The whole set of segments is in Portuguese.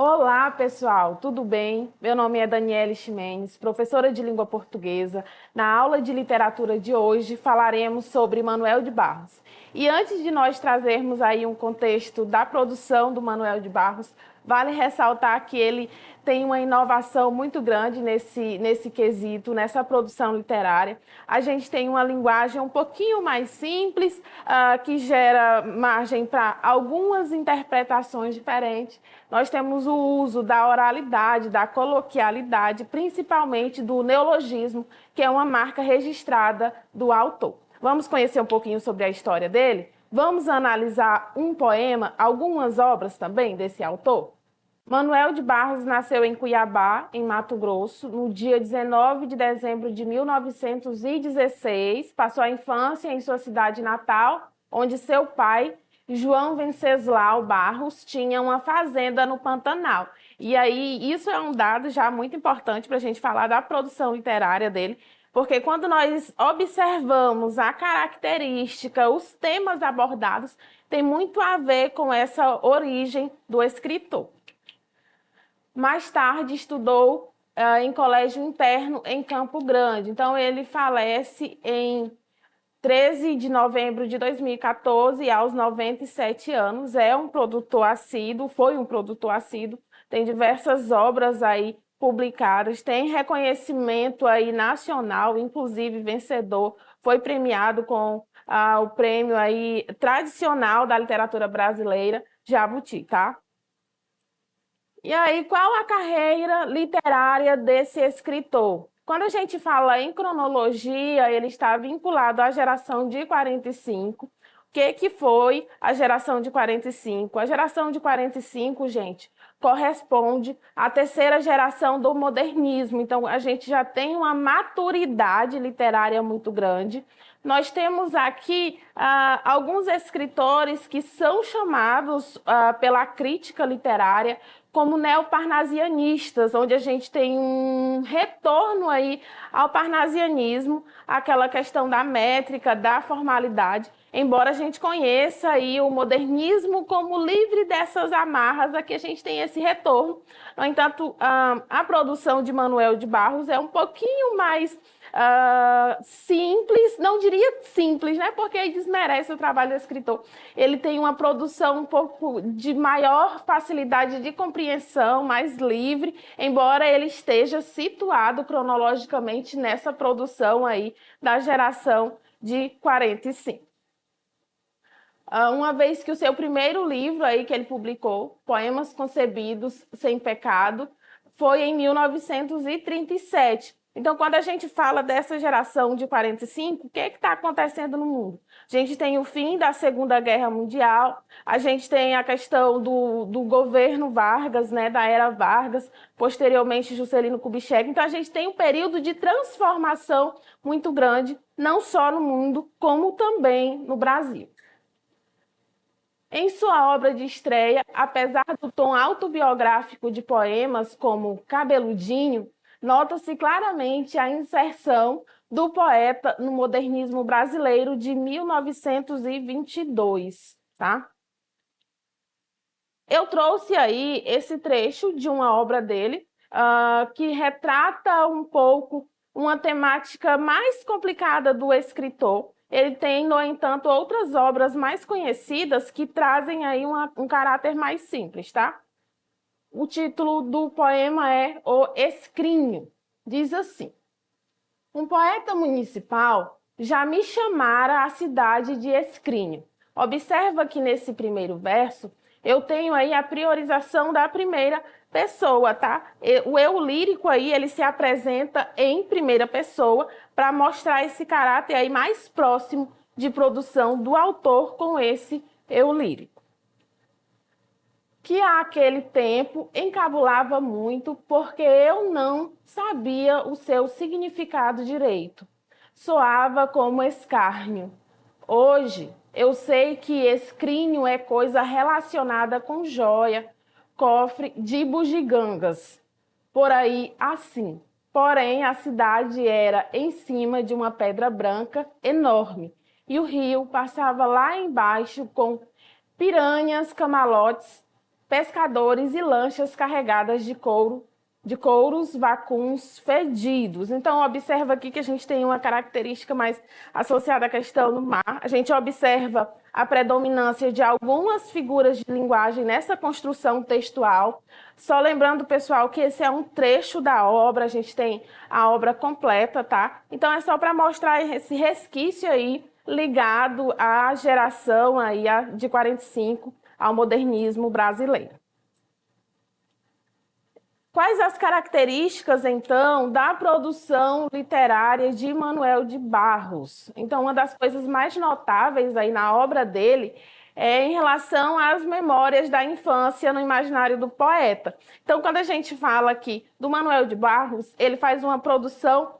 Olá, pessoal, tudo bem? Meu nome é Daniele Ximenes, professora de língua portuguesa. Na aula de literatura de hoje falaremos sobre Manuel de Barros. E antes de nós trazermos aí um contexto da produção do Manuel de Barros, vale ressaltar que ele tem uma inovação muito grande nesse quesito, nessa produção literária. A gente tem uma linguagem um pouquinho mais simples, que gera margem para algumas interpretações diferentes. Nós temos o uso da oralidade, da coloquialidade, principalmente do neologismo, que é uma marca registrada do autor. Vamos conhecer um pouquinho sobre a história dele? Vamos analisar um poema, algumas obras também desse autor? Manuel de Barros nasceu em Cuiabá, em Mato Grosso, no dia 19 de dezembro de 1916. Passou a infância em sua cidade natal, onde seu pai, João Venceslau Barros, tinha uma fazenda no Pantanal. E aí, isso é um dado já muito importante para a gente falar da produção literária dele, porque quando nós observamos a característica, os temas abordados, tem muito a ver com essa origem do escritor. Mais tarde estudou em colégio interno em Campo Grande. Então ele falece em 13 de novembro de 2014, aos 97 anos. É um produtor assíduo, foi um produtor assíduo, tem diversas obras aí publicadas, tem reconhecimento aí nacional, inclusive vencedor, foi premiado com o prêmio aí tradicional da literatura brasileira, Jabuti, tá? E aí, qual a carreira literária desse escritor? Quando a gente fala em cronologia, ele está vinculado à geração de 45. O que foi a geração de 45? A geração de 45, gente, corresponde à terceira geração do modernismo. Então, a gente já tem uma maturidade literária muito grande. Nós temos aqui alguns escritores que são chamados pela crítica literária como neoparnasianistas, onde a gente tem um retorno aí ao parnasianismo, aquela questão da métrica, da formalidade, embora a gente conheça aí o modernismo como livre dessas amarras, aqui a gente tem esse retorno. No entanto, a produção de Manuel de Barros é um pouquinho mais simples, não diria simples, né? Porque aí desmerece o trabalho do escritor. Ele tem uma produção um pouco de maior facilidade de compreensão, mais livre, embora ele esteja situado cronologicamente nessa produção aí da geração de 45. Uma vez que o seu primeiro livro aí que ele publicou, Poemas Concebidos Sem Pecado, foi em 1937. Então, quando a gente fala dessa geração de 45, o que está acontecendo no mundo? A gente tem o fim da Segunda Guerra Mundial, a gente tem a questão do governo Vargas, né, da era Vargas, posteriormente Juscelino Kubitschek. Então, a gente tem um período de transformação muito grande, não só no mundo, como também no Brasil. Em sua obra de estreia, apesar do tom autobiográfico de poemas como Cabeludinho, nota-se claramente a inserção do poeta no modernismo brasileiro de 1922, tá? Eu trouxe aí esse trecho de uma obra dele, que retrata um pouco uma temática mais complicada do escritor. Ele tem, no entanto, outras obras mais conhecidas que trazem aí um caráter mais simples, tá? O título do poema é O Escrinho. Diz assim: um poeta municipal já me chamara a cidade de Escrinho. Observa que nesse primeiro verso eu tenho aí a priorização da primeira pessoa, tá? O eu lírico aí, ele se apresenta em primeira pessoa para mostrar esse caráter aí mais próximo de produção do autor com esse eu lírico. Que àquele tempo encabulava muito porque eu não sabia o seu significado direito. Soava como escárnio. Hoje, eu sei que escrinho é coisa relacionada com joia, cofre de bugigangas. Por aí assim. Porém, a cidade era em cima de uma pedra branca enorme e o rio passava lá embaixo com piranhas, camalotes pescadores e lanchas carregadas de couros vacuns fedidos. Então, observa aqui que a gente tem uma característica mais associada à questão do mar. A gente observa a predominância de algumas figuras de linguagem nessa construção textual. Só lembrando, pessoal, que esse é um trecho da obra, a gente tem a obra completa, tá? Então, é só para mostrar esse resquício aí ligado à geração aí de 45 ao modernismo brasileiro. Quais as características, então, da produção literária de Manuel de Barros? Então, uma das coisas mais notáveis aí na obra dele é em relação às memórias da infância no imaginário do poeta. Então, quando a gente fala aqui do Manuel de Barros, ele faz uma produção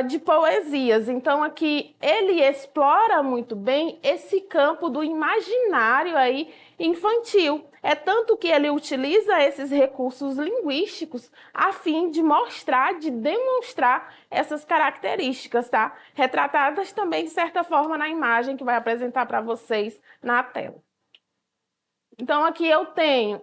de poesias. Então, aqui ele explora muito bem esse campo do imaginário aí infantil. É tanto que ele utiliza esses recursos linguísticos a fim de mostrar, de demonstrar essas características, tá? Retratadas também, de certa forma, na imagem que vai apresentar para vocês na tela. Então, aqui eu tenho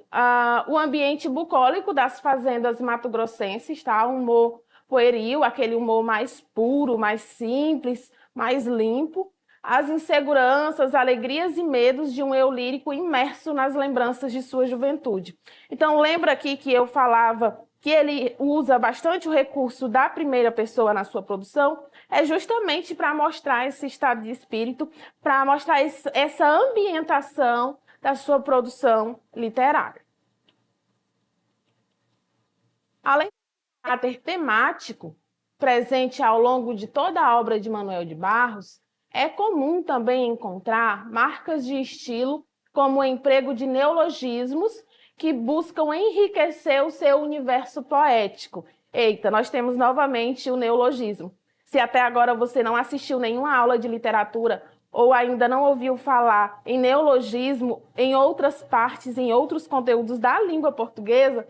o ambiente bucólico das fazendas mato-grossenses, tá? Um humor pueril, aquele humor mais puro, mais simples, mais limpo. As inseguranças, alegrias e medos de um eu lírico imerso nas lembranças de sua juventude. Então, lembra aqui que eu falava que ele usa bastante o recurso da primeira pessoa na sua produção? É justamente para mostrar esse estado de espírito, para mostrar essa ambientação da sua produção literária. Além do caráter temático presente ao longo de toda a obra de Manuel de Barros, é comum também encontrar marcas de estilo, como o emprego de neologismos que buscam enriquecer o seu universo poético. Eita, nós temos novamente o neologismo. Se até agora você não assistiu nenhuma aula de literatura ou ainda não ouviu falar em neologismo em outras partes, em outros conteúdos da língua portuguesa,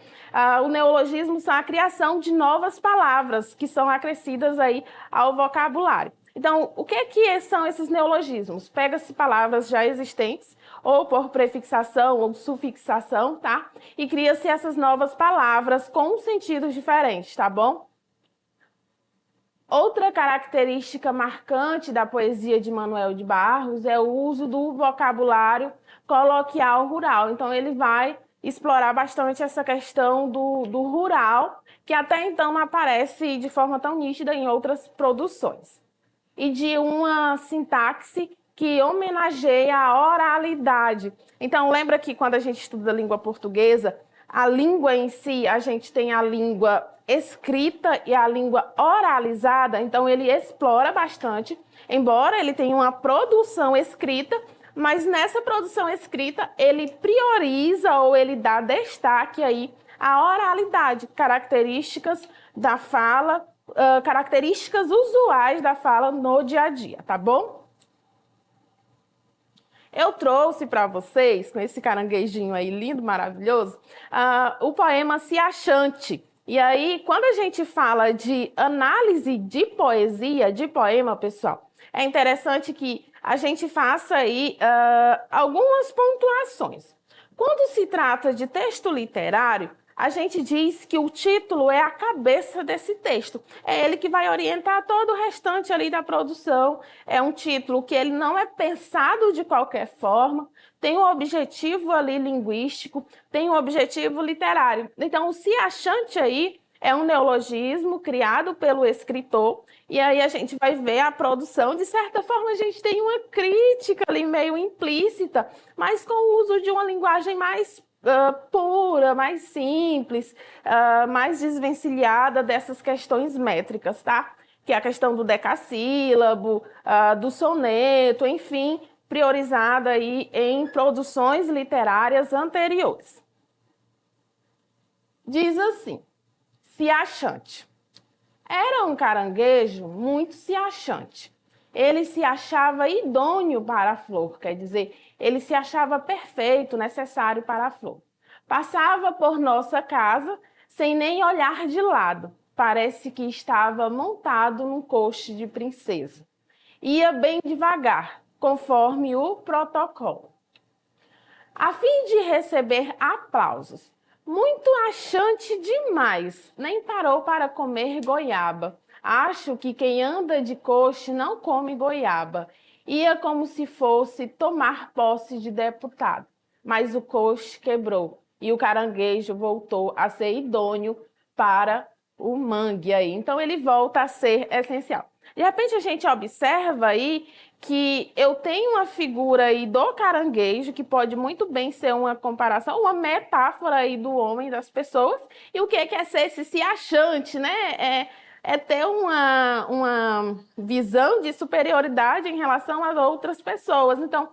o neologismo são a criação de novas palavras que são acrescidas aí ao vocabulário. Então, o que são esses neologismos? Pega-se palavras já existentes, ou por prefixação ou sufixação, tá? E cria-se essas novas palavras com sentidos diferentes, tá bom? Outra característica marcante da poesia de Manuel de Barros é o uso do vocabulário coloquial rural. Então, ele vai explorar bastante essa questão do rural, que até então não aparece de forma tão nítida em outras produções. E de uma sintaxe que homenageia a oralidade. Então, lembra que quando a gente estuda a língua portuguesa, a língua em si, a gente tem a língua escrita e a língua oralizada, então ele explora bastante, embora ele tenha uma produção escrita, mas nessa produção escrita ele prioriza ou ele dá destaque aí à oralidade, características da fala, características usuais da fala no dia a dia, tá bom? Eu trouxe para vocês, com esse caranguejinho aí lindo, maravilhoso, o poema Se Achante. E aí, quando a gente fala de análise de poesia, de poema, pessoal, é interessante que a gente faça aí algumas pontuações. Quando se trata de texto literário, a gente diz que o título é a cabeça desse texto. É ele que vai orientar todo o restante ali da produção. É um título que ele não é pensado de qualquer forma, tem um objetivo ali linguístico, tem um objetivo literário. Então, o Se Achante aí é um neologismo criado pelo escritor, e aí a gente vai ver a produção, de certa forma a gente tem uma crítica ali meio implícita, mas com o uso de uma linguagem mais pura, mais simples, mais desvencilhada dessas questões métricas, tá? Que é a questão do decassílabo, do soneto, enfim, priorizada aí em produções literárias anteriores. Diz assim: se achante. Era um caranguejo muito se achante. Ele se achava idôneo para a flor, quer dizer, ele se achava perfeito, necessário para a flor. Passava por nossa casa sem nem olhar de lado. Parece que estava montado num coche de princesa. Ia bem devagar, conforme o protocolo. a fim de receber aplausos. Muito achante demais, nem parou para comer goiaba. Acho que quem anda de coche não come goiaba. Ia como se fosse tomar posse de deputado. Mas o coche quebrou e o caranguejo voltou a ser idôneo para o mangue aí. Então ele volta a ser essencial. De repente a gente observa aí que eu tenho uma figura aí do caranguejo, que pode muito bem ser uma comparação, uma metáfora aí do homem, das pessoas, e o que é ser esse se achante, né? É ter uma visão de superioridade em relação às outras pessoas. Então,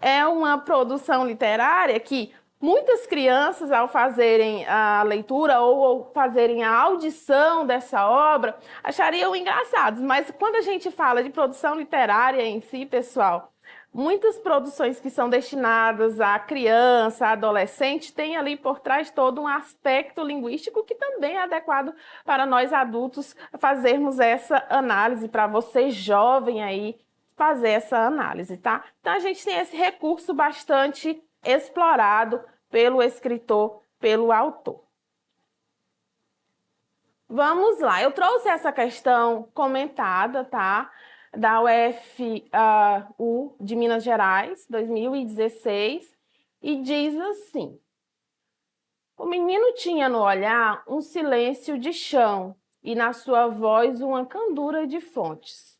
é uma produção literária que muitas crianças, ao fazerem a leitura ou ao fazerem a audição dessa obra, achariam engraçados. Mas quando a gente fala de produção literária em si, pessoal, muitas produções que são destinadas à criança, à adolescente, têm ali por trás todo um aspecto linguístico que também é adequado para nós adultos fazermos essa análise, para você jovem aí fazer essa análise, tá? Então a gente tem esse recurso bastante explorado pelo escritor, pelo autor. Vamos lá, eu trouxe essa questão comentada, tá? Da UFU de Minas Gerais, 2016, e diz assim: o menino tinha no olhar um silêncio de chão e na sua voz uma candura de fontes.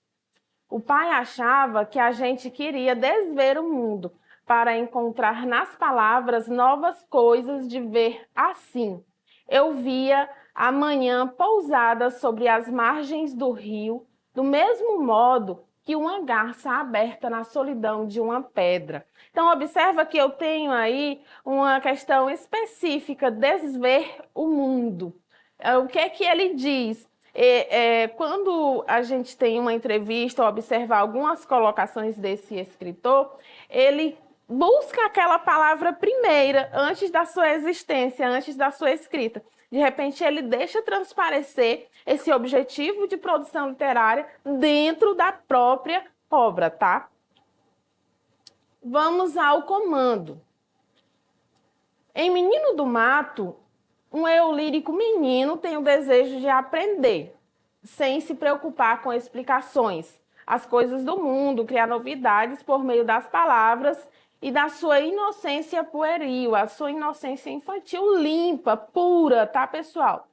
O pai achava que a gente queria desver o mundo para encontrar nas palavras novas coisas de ver assim. Eu via a manhã pousada sobre as margens do rio, do mesmo modo que uma garça aberta na solidão de uma pedra. Então, observa que eu tenho aí uma questão específica, desver o mundo. O que é que ele diz? Quando a gente tem uma entrevista ou observar algumas colocações desse escritor, ele busca aquela palavra primeira, antes da sua existência, antes da sua escrita. De repente, ele deixa transparecer esse objetivo de produção literária dentro da própria obra, tá? Vamos ao comando. Em Menino do Mato, um eu lírico menino tem o desejo de aprender, sem se preocupar com explicações, as coisas do mundo, criar novidades por meio das palavras e da sua inocência pueril, a sua inocência infantil limpa, pura, tá, pessoal?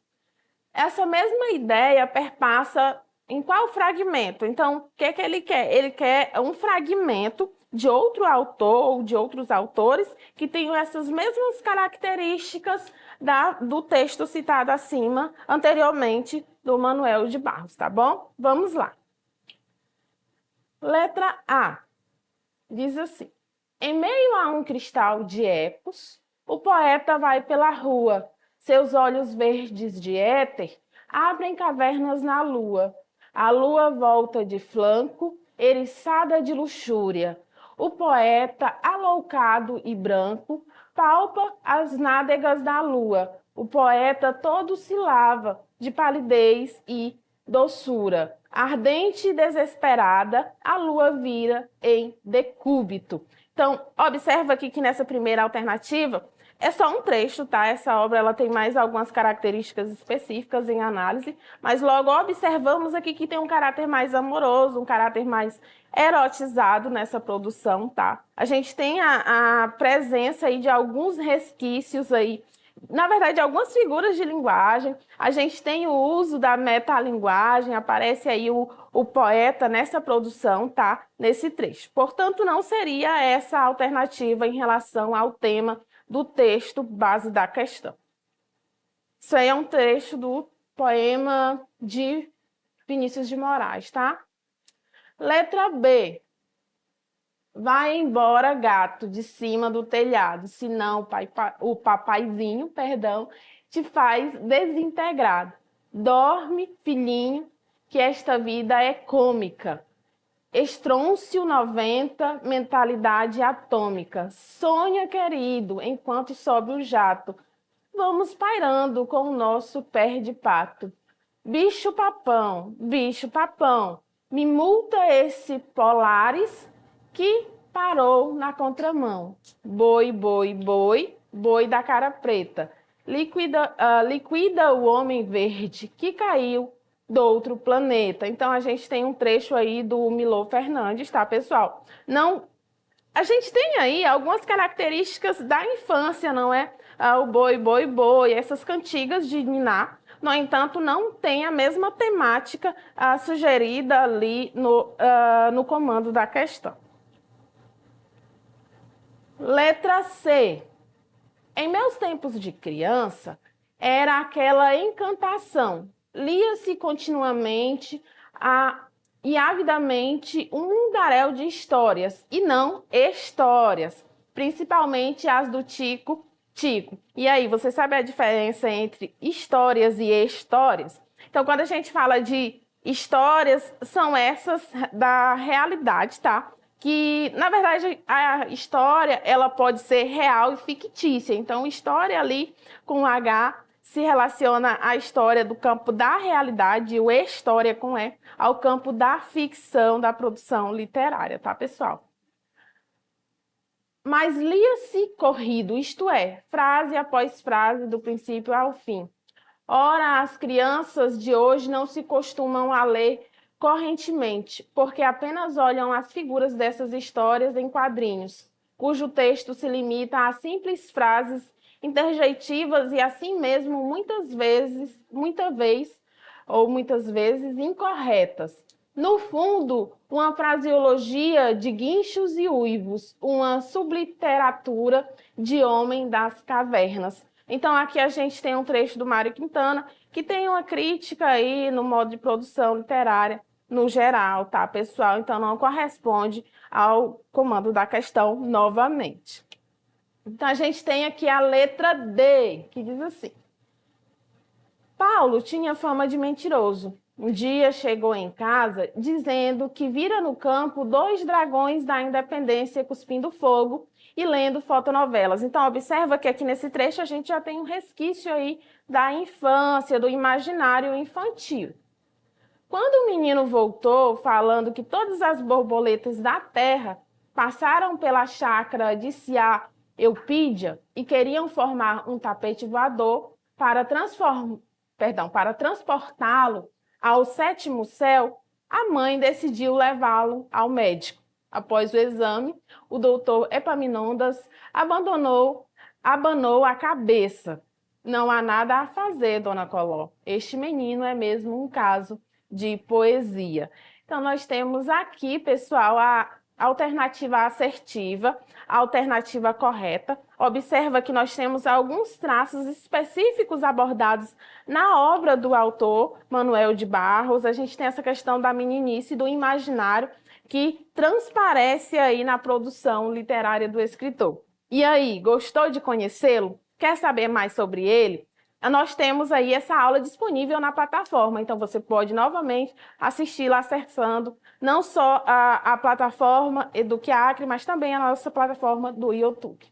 Essa mesma ideia perpassa em qual fragmento? Então, o que é que ele quer? Ele quer um fragmento de outro autor ou de outros autores que tenham essas mesmas características do texto citado acima, anteriormente, do Manuel de Barros, tá bom? Vamos lá. Letra A. Diz assim: em meio a um cristal de ecos, o poeta vai pela rua. Seus olhos verdes de éter abrem cavernas na lua. A lua volta de flanco, eriçada de luxúria. O poeta, aloucado e branco, palpa as nádegas da lua. O poeta todo se lava de palidez e doçura. Ardente e desesperada, a lua vira em decúbito. Então, observa aqui que nessa primeira alternativa é só um trecho, tá? Essa obra ela tem mais algumas características específicas em análise, mas logo observamos aqui que tem um caráter mais amoroso, um caráter mais erotizado nessa produção, tá? A gente tem a presença aí de alguns resquícios aí, na verdade, algumas figuras de linguagem. A gente tem o uso da metalinguagem, aparece aí o poeta nessa produção, tá? Nesse trecho. Portanto, não seria essa a alternativa em relação ao tema do texto base da questão. Isso aí é um trecho do poema de Vinícius de Moraes, tá? Letra B. Vai embora, gato, de cima do telhado, senão o papaizinho, perdão, te faz desintegrado. Dorme, filhinho, que esta vida é cômica. Estrôncio 90, mentalidade atômica. Sonha, querido, enquanto sobe o jato. Vamos pairando com o nosso pé de pato. Bicho papão, me multa esse Polaris que parou na contramão. Boi, boi, boi, boi da cara preta. Liquida o homem verde que caiu do outro planeta. Então, a gente tem um trecho aí do Milor Fernandes, tá, pessoal? A gente tem aí algumas características da infância, não é? O boi, boi, boi, essas cantigas de niná. No entanto, não tem a mesma temática sugerida ali no comando da questão. Letra C. Em meus tempos de criança, era aquela encantação. Lia-se continuamente e avidamente um mundaréu de histórias, e não histórias, principalmente as do Tico Tico. E aí, você sabe a diferença entre histórias e histórias? Então, quando a gente fala de histórias, são essas da realidade, tá? Que, na verdade, a história ela pode ser real e fictícia. Então, história ali com H se relaciona à história do campo da realidade, e o história com E ao campo da ficção, da produção literária, tá, pessoal? Mas lia-se corrido, isto é, frase após frase, do princípio ao fim. Ora, as crianças de hoje não se costumam a ler correntemente, porque apenas olham as figuras dessas histórias em quadrinhos, cujo texto se limita a simples frases interjeitivas e assim mesmo muitas vezes incorretas. No fundo, uma fraseologia de guinchos e uivos, uma subliteratura de homem das cavernas. Então, aqui a gente tem um trecho do Mário Quintana, que tem uma crítica aí no modo de produção literária no geral, tá, pessoal? Então, não corresponde ao comando da questão novamente. Então, a gente tem aqui a letra D, que diz assim. Paulo tinha fama de mentiroso. Um dia chegou em casa dizendo que vira no campo 2 dragões da independência cuspindo fogo e lendo fotonovelas. Então, observa que aqui nesse trecho a gente já tem um resquício aí da infância, do imaginário infantil. Quando o menino voltou falando que todas as borboletas da terra passaram pela chácara de Ciá Eupídia e queriam formar um tapete voador para transportá-lo ao 7º céu, a mãe decidiu levá-lo ao médico. Após o exame, o doutor Epaminondas abanou a cabeça. Não há nada a fazer, dona Coló. Este menino é mesmo um caso de poesia. Então, nós temos aqui, pessoal, a alternativa assertiva, a alternativa correta. Observa que nós temos alguns traços específicos abordados na obra do autor Manuel de Barros. A gente tem essa questão da meninice, do imaginário, que transparece aí na produção literária do escritor. E aí, gostou de conhecê-lo? Quer saber mais sobre ele? Nós temos aí essa aula disponível na plataforma, então você pode novamente assisti-la acessando não só a plataforma EducAcre, mas também a nossa plataforma do YouTube.